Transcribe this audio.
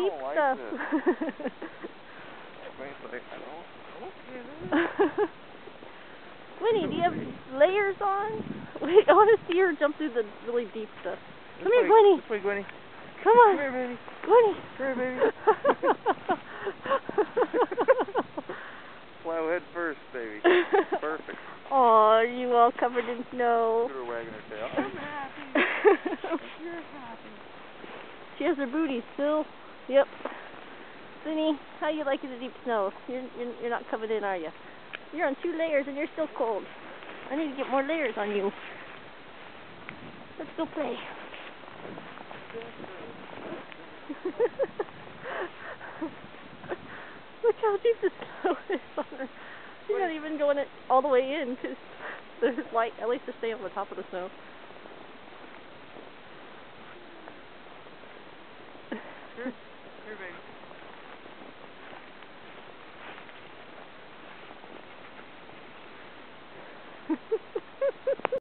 deep don't like stuff. Wayne's like, I don't get it. Winnie, do you have layers on? Wait, I want to see her jump through the really deep stuff. Come here, Winnie. This way, Winnie. Come on. Come here, baby. Winnie. Come here, baby. Plow head first, baby. Perfect. Aw, are you all covered in snow? Look at her wagging her tail. I'm happy. You're happy. She has her booty still. Yep. Winnie, how you like it in the deep snow? You're not covered in, are you? You're on 2 layers and you're still cold. I need to get more layers on you. Let's go play. Look how deep the snow is on her. She's not even going it all the way in because there's light. At least to stay on the top of the snow. Here, baby.